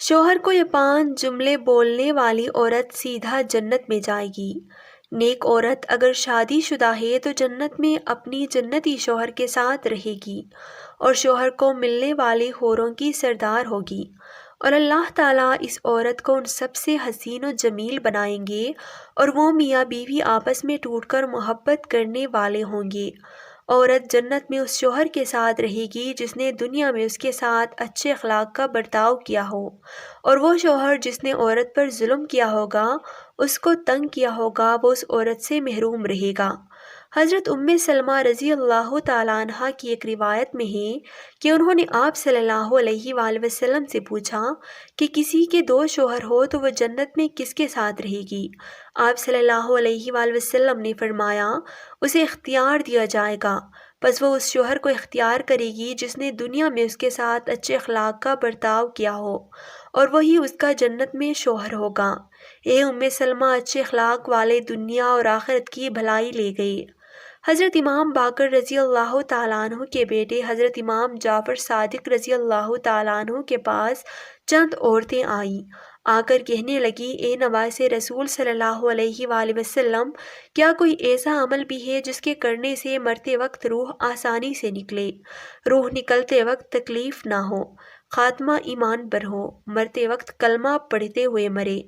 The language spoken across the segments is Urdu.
شوہر کو یہ 5 جملے بولنے والی عورت سیدھا جنت میں جائے گی۔ نیک عورت اگر شادی شدہ ہے تو جنت میں اپنی جنتی شوہر کے ساتھ رہے گی اور شوہر کو ملنے والی حوروں کی سردار ہوگی، اور اللہ تعالیٰ اس عورت کو ان سب سے حسین و جمیل بنائیں گے اور وہ میاں بیوی آپس میں ٹوٹ کر محبت کرنے والے ہوں گے۔ عورت جنت میں اس شوہر کے ساتھ رہے گی جس نے دنیا میں اس کے ساتھ اچھے اخلاق کا برتاؤ کیا ہو، اور وہ شوہر جس نے عورت پر ظلم کیا ہوگا، اس کو تنگ کیا ہوگا، وہ اس عورت سے محروم رہے گا۔ حضرت ام سلمہ رضی اللہ تعالیٰ عنہ کی ایک روایت میں ہے کہ انہوں نے آپ صلی اللہ علیہ وآلہ وسلم سے پوچھا کہ کسی کے 2 شوہر ہو تو وہ جنت میں کس کے ساتھ رہے گی؟ آپ صلی اللہ علیہ وآلہ وسلم نے فرمایا، اسے اختیار دیا جائے گا، پس وہ اس شوہر کو اختیار کرے گی جس نے دنیا میں اس کے ساتھ اچھے اخلاق کا برتاؤ کیا ہو، اور وہی اس کا جنت میں شوہر ہوگا۔ اے ام سلمہ اچھے اخلاق والے دنیا اور آخرت کی بھلائی لے گئے۔ حضرت امام باقر رضی اللہ تعالیٰ عنہ کے بیٹے حضرت امام جعفر صادق رضی اللہ تعالیٰ عنہ کے پاس چند عورتیں آئیں، آ کر کہنے لگی، اے نواسے رسول صلی اللہ علیہ وآلہ وسلم، کیا کوئی ایسا عمل بھی ہے جس کے کرنے سے مرتے وقت روح آسانی سے نکلے، روح نکلتے وقت تکلیف نہ ہو، خاتمہ ایمان پر ہو، مرتے وقت کلمہ پڑھتے ہوئے مرے،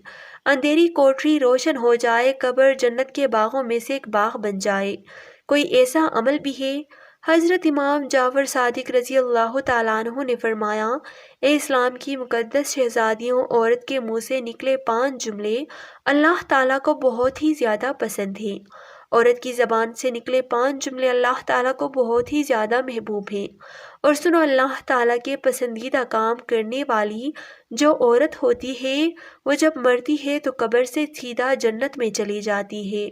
اندھیری کوٹری روشن ہو جائے، قبر جنت کے باغوں میں سے ایک باغ بن جائے؟ کوئی ایسا عمل بھی ہے؟ حضرت امام جعفر صادق رضی اللہ تعالیٰ عنہ نے فرمایا، اے اسلام کی مقدس شہزادیوں، عورت کے منہ سے نکلے 5 جملے اللہ تعالیٰ کو بہت ہی زیادہ پسند ہیں۔ عورت کی زبان سے نکلے 5 جملے اللہ تعالیٰ کو بہت ہی زیادہ محبوب ہیں۔ اور سنو، اللہ تعالیٰ کے پسندیدہ کام کرنے والی جو عورت ہوتی ہے وہ جب مرتی ہے تو قبر سے سیدھا جنت میں چلی جاتی ہے،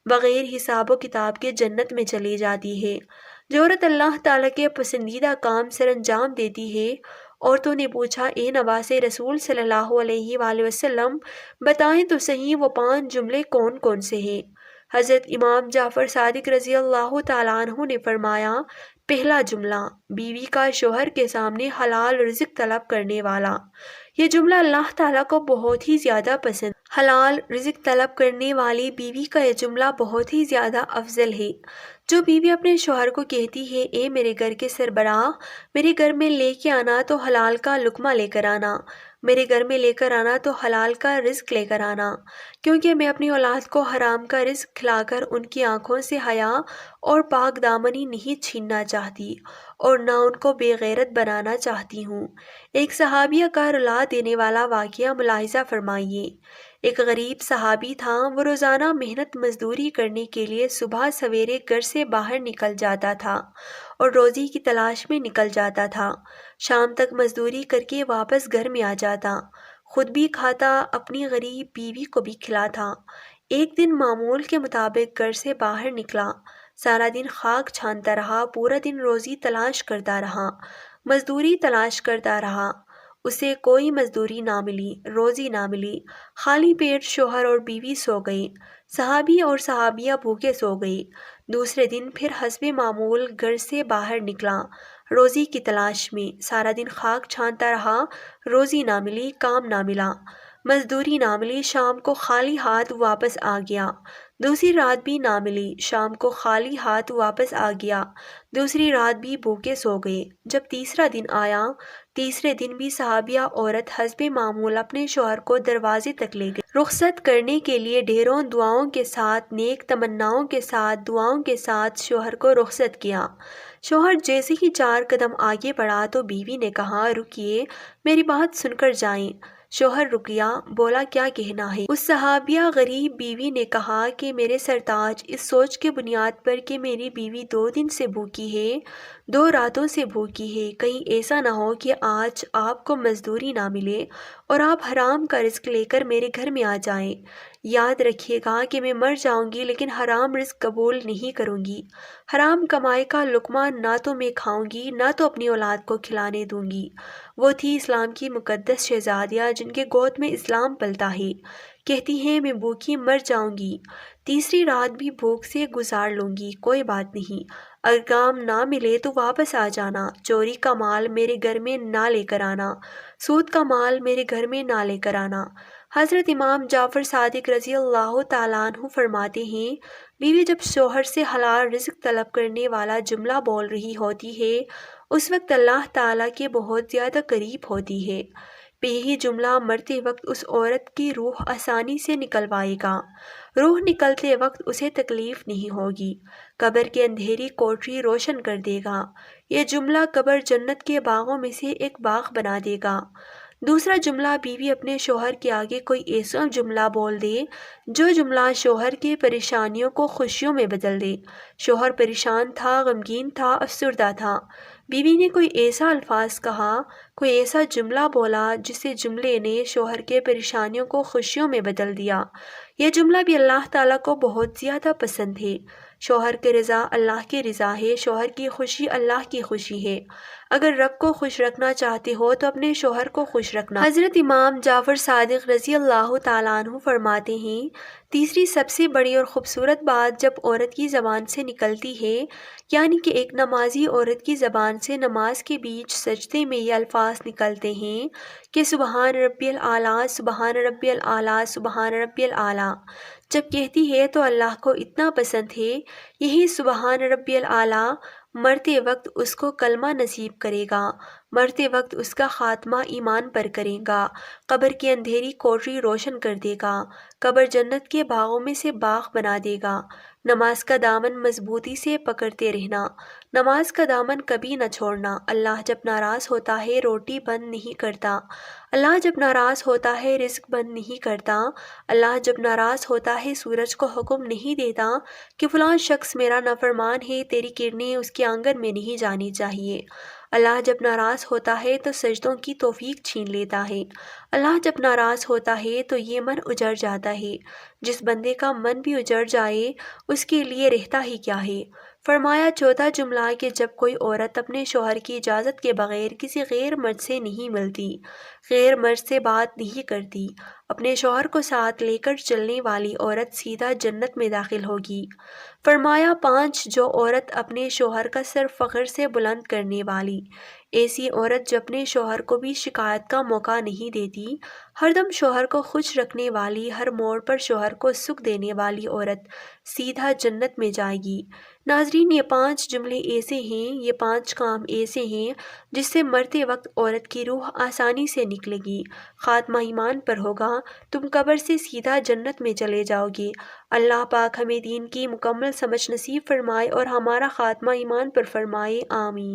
بغیر حساب و کتاب کے جنت میں چلی جاتی ہے۔ جو عورت اللہ تعالیٰ کے پسندیدہ کام سر انجام دیتی ہے۔ عورتوں نے پوچھا، اے نواسے رسول صلی اللہ علیہ وآلہ وسلم، بتائیں تو صحیح وہ 5 جملے کون کون سے ہیں؟ حضرت امام جعفر صادق رضی اللہ تعالیٰ عنہ نے فرمایا، پہلا جملہ، بیوی کا شوہر کے سامنے حلال رزق طلب کرنے والا۔ یہ جملہ اللہ تعالیٰ کو بہت ہی زیادہ پسند۔ حلال رزق طلب کرنے والی بیوی کا یہ جملہ بہت ہی زیادہ افضل ہے۔ جو بیوی اپنے شوہر کو کہتی ہے، اے میرے گھر کے سربراہ، میرے گھر میں لے کے آنا تو حلال کا لقمہ لے کر آنا، میرے گھر میں لے کر آنا تو حلال کا رزق لے کر آنا، کیونکہ میں اپنی اولاد کو حرام کا رزق کھلا کر ان کی آنکھوں سے حیا اور پاک دامنی نہیں چھیننا چاہتی اور نہ ان کو بے غیرت بنانا چاہتی ہوں۔ ایک صحابیہ کا رلا دینے والا واقعہ ملاحظہ فرمائیے۔ ایک غریب صحابی تھا، وہ روزانہ محنت مزدوری کرنے کے لیے صبح سویرے گھر سے باہر نکل جاتا تھا اور روزی کی تلاش میں نکل جاتا تھا، شام تک مزدوری کر کے واپس گھر میں آ جاتا، خود بھی کھاتا، اپنی غریب بیوی کو بھی کھلاتا۔ ایک دن معمول کے مطابق گھر سے باہر نکلا، سارا دن خاک چھانتا رہا، پورا دن روزی تلاش کرتا رہا، مزدوری تلاش کرتا رہا، اسے کوئی مزدوری نہ ملی، روزی نہ ملی، خالی پیٹ شوہر اور بیوی سو گئے، صحابی اور صحابیہ بھوکے سو گئے۔ دوسرے دن پھر حسب معمول گھر سے باہر نکلا روزی کی تلاش میں، سارا دن خاک چھانتا رہا، روزی نہ ملی، کام نہ ملا، مزدوری نہ ملی، شام کو خالی ہاتھ واپس آ گیا۔ دوسری رات بھی نہ ملی، شام کو خالی ہاتھ واپس آ گیا، دوسری رات بھی بھوکے سو گئے۔ جب تیسرا دن آیا، تیسرے دن بھی صحابیہ عورت حسب معمول اپنے شوہر کو دروازے تک لے گئی، رخصت کرنے کے لیے ڈھیروں دعاؤں کے ساتھ، نیک تمناؤں کے ساتھ، دعاؤں کے ساتھ شوہر کو رخصت کیا۔ شوہر جیسے ہی 4 قدم آگے بڑھا تو بیوی نے کہا، رکیے، میری بات سن کر جائیں۔ شوہر رکیا، بولا، کیا کہنا ہے؟ اس صحابیہ غریب بیوی نے کہا کہ میرے سرتاج، اس سوچ کے بنیاد پر کہ میری بیوی 2 دن سے بھوکی ہے، 2 راتوں سے بھوکی ہے، کہیں ایسا نہ ہو کہ آج آپ کو مزدوری نہ ملے اور آپ حرام کا رزق لے کر میرے گھر میں آ جائیں۔ یاد رکھیے گا کہ میں مر جاؤں گی لیکن حرام رزق قبول نہیں کروں گی، حرام کمائی کا لقمہ نہ تو میں کھاؤں گی نہ تو اپنی اولاد کو کھلانے دوں گی۔ وہ تھی اسلام کی مقدس شہزادیاں جن کے گود میں اسلام پلتا ہے، کہتی ہیں، میں بھوکی مر جاؤں گی، تیسری رات بھی بھوک سے گزار لوں گی، کوئی بات نہیں، اگر کام نہ ملے تو واپس آ جانا، چوری کا مال میرے گھر میں نہ لے کر آنا، سود کا مال میرے گھر میں نہ لے کر آنا۔ حضرت امام جعفر صادق رضی اللہ تعالیٰ عنہ فرماتے ہیں، بیوی جب شوہر سے حلال رزق طلب کرنے والا جملہ بول رہی ہوتی ہے اس وقت اللہ تعالیٰ کے بہت زیادہ قریب ہوتی ہے۔ یہی جملہ مرتے وقت اس عورت کی روح آسانی سے نکلوائے گا۔ روح نکلتے وقت اسے تکلیف نہیں ہوگی، قبر کی اندھیری کوٹری روشن کر دے گا۔ یہ جملہ قبر جنت کے باغوں میں سے ایک باغ بنا دے گا۔ دوسرا جملہ، بیوی اپنے شوہر کے آگے کوئی ایسا جملہ بول دے جو جملہ شوہر کی پریشانیوں کو خوشیوں میں بدل دے۔ شوہر پریشان تھا، غمگین تھا، افسردہ تھا، بیوی نے کوئی ایسا الفاظ کہا، کوئی ایسا جملہ بولا جس جملے نے شوہر کے پریشانیوں کو خوشیوں میں بدل دیا۔ یہ جملہ بھی اللہ تعالیٰ کو بہت زیادہ پسند ہے۔ شوہر کی رضا اللہ کی رضا ہے، شوہر کی خوشی اللہ کی خوشی ہے۔ اگر رب کو خوش رکھنا چاہتے ہو تو اپنے شوہر کو خوش رکھنا۔ حضرت امام جعفر صادق رضی اللہ تعالیٰ عنہ فرماتے ہیں، تیسری سب سے بڑی اور خوبصورت بات جب عورت کی زبان سے نکلتی ہے، یعنی کہ ایک نمازی عورت کی زبان سے نماز کے بیچ سجدے میں یہ الفاظ نکلتے ہیں کہ سبحان ربی الاعلیٰ، سبحان ربی الاعلیٰ، سبحان ربی الاعلیٰ، جب کہتی ہے تو اللہ کو اتنا پسند ہے۔ یہی سبحان ربی الاعلیٰ مرتے وقت اس کو کلمہ نصیب کرے گا، مرتے وقت اس کا خاتمہ ایمان پر کرے گا، قبر کی اندھیری کوٹری روشن کر دے گا، قبر جنت کے باغوں میں سے باغ بنا دے گا۔ نماز کا دامن مضبوطی سے پکڑتے رہنا، نماز کا دامن کبھی نہ چھوڑنا۔ اللہ جب ناراض ہوتا ہے روٹی بند نہیں کرتا، اللہ جب ناراض ہوتا ہے رزق بند نہیں کرتا، اللہ جب ناراض ہوتا ہے سورج کو حکم نہیں دیتا کہ فلاں شخص میرا نافرمان ہے، تیری کرنیں اس کے آنگن میں نہیں جانی چاہیے۔ اللہ جب ناراض ہوتا ہے تو سجدوں کی توفیق چھین لیتا ہے۔ اللہ جب ناراض ہوتا ہے تو یہ من اجڑ جاتا ہے۔ جس بندے کا من بھی اجڑ جائے اس کے لیے رہتا ہی کیا ہے۔ فرمایا چوتھا جملہ کہ جب کوئی عورت اپنے شوہر کی اجازت کے بغیر کسی غیر مرد سے نہیں ملتی، غیر مرد سے بات نہیں کرتی، اپنے شوہر کو ساتھ لے کر چلنے والی عورت سیدھا جنت میں داخل ہوگی۔ فرمایا پانچ، جو عورت اپنے شوہر کا سر فخر سے بلند کرنے والی، ایسی عورت جو اپنے شوہر کو بھی شکایت کا موقع نہیں دیتی، ہر دم شوہر کو خوش رکھنے والی، ہر موڑ پر شوہر کو سکھ دینے والی عورت سیدھا جنت میں جائے گی۔ ناظرین، یہ پانچ جملے ایسے ہیں، یہ پانچ کام ایسے ہیں جس سے مرتے وقت عورت کی روح آسانی سے نکلے گی، خاتمہ ایمان پر ہوگا، تم قبر سے سیدھا جنت میں چلے جاؤ گے۔ اللہ پاک ہمیں دین کی مکمل سمجھ نصیب فرمائے اور ہمارا خاتمہ ایمان پر فرمائے، آمین۔